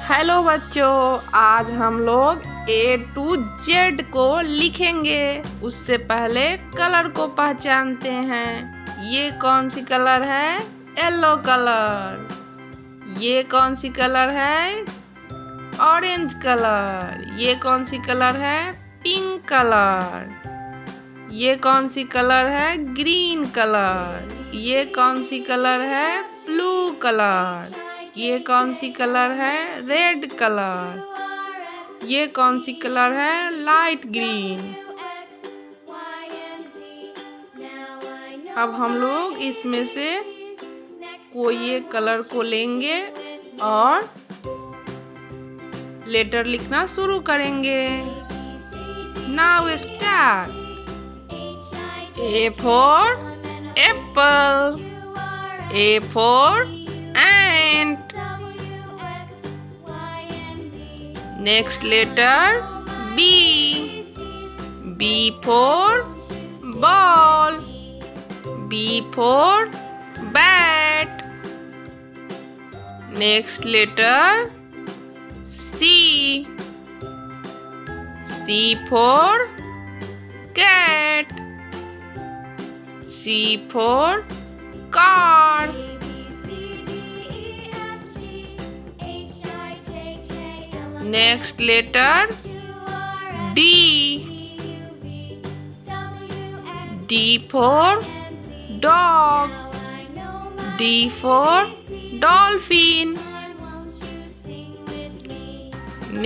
Hello बच्चों, आज हम लोग A to Z को लिखेंगे। उससे पहले कलर को पहचानते हैं। ये कौन सी कलर है? Yellow colour. ये कौन सी कलर है? Orange colour. ये कौन सी कलर है? Pink colour. ये कौन सी कलर है? Green colour. ये कौन सी कलर है? Blue colour. ये कौन सी कलर है? Red colour. ये कौन सी कलर है? Light green. अब हम लोग इसमें से कोई एक कलर को लेंगे और लेटर लिखना शुरू करेंगे। Now start. A for apple. A for ant. Next letter B. B for ball. B for bat. Next letter C. C for cat. C for car. Next letter D. D for dog. D for dolphin.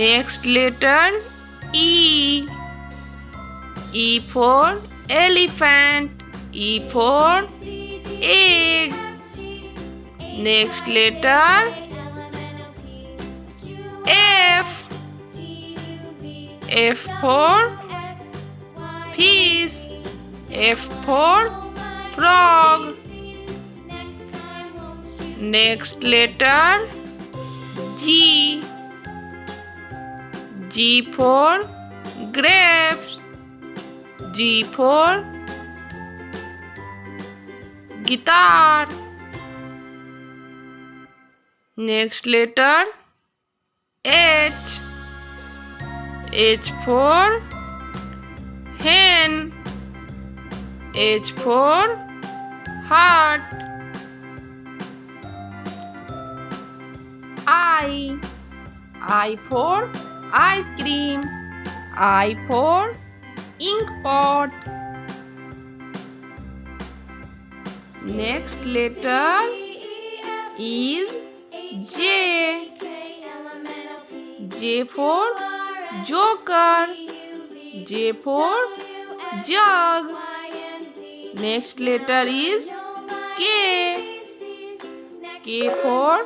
Next letter E. E for elephant. E for egg. Next letter F. F for fish. F for frog. Next letter G. G for grapes. G for guitar. Next letter H. H for hen. H for heart. I for ice cream. I for ink pot. Next letter is J. J for joker. J for jug. Next letter is K. K for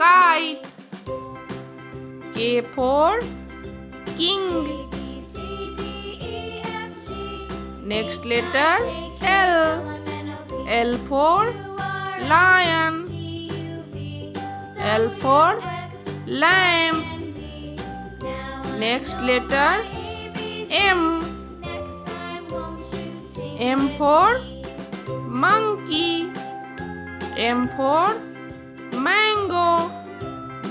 kite. K for king. Next letter L. L for lion. L for lamb. Next letter M. M for monkey. M for mango.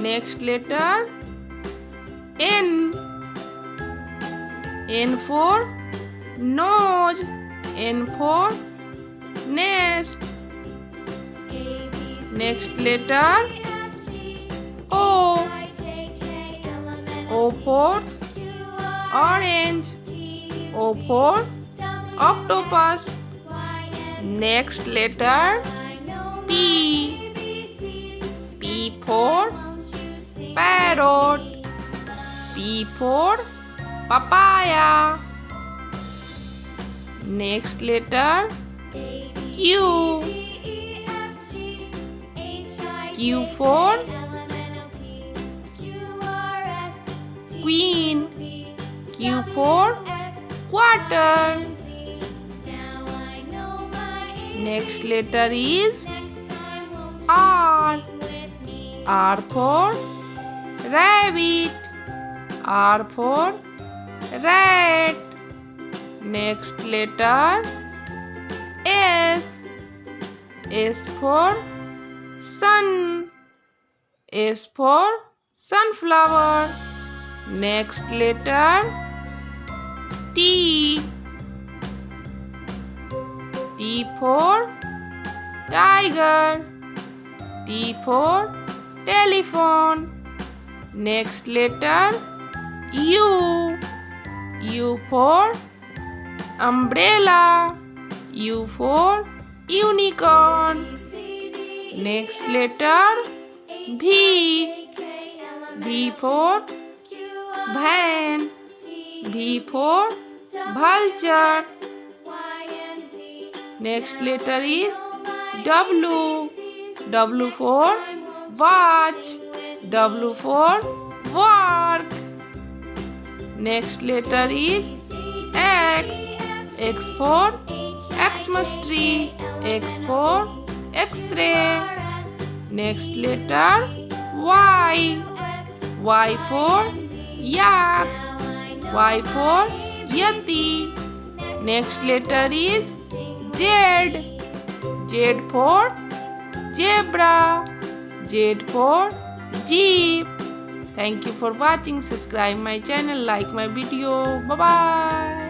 Next letter N. N for nose. N for nest. Next letter O. O for orange. O for octopus. Next letter P. P for parrot. P for papaya. Next letter Q. Q for queen. Q for quarter. Next letter is R. R for rabbit. R for rat. Next letter S. S for sun. S for sunflower. Next letter T. T for tiger. T for telephone. Next letter U. U for umbrella. U for unicorn. Next letter V. V for van. V for vulture. Next letter is W. W for watch. W for work. Next letter is X. X for Xmas tree. X for X-ray. Next letter Y. Y for yak. Y for yeti. Next letter is Z. Z for zebra. Z for jeep. Thank you for watching. Subscribe my channel, like my video. Bye bye.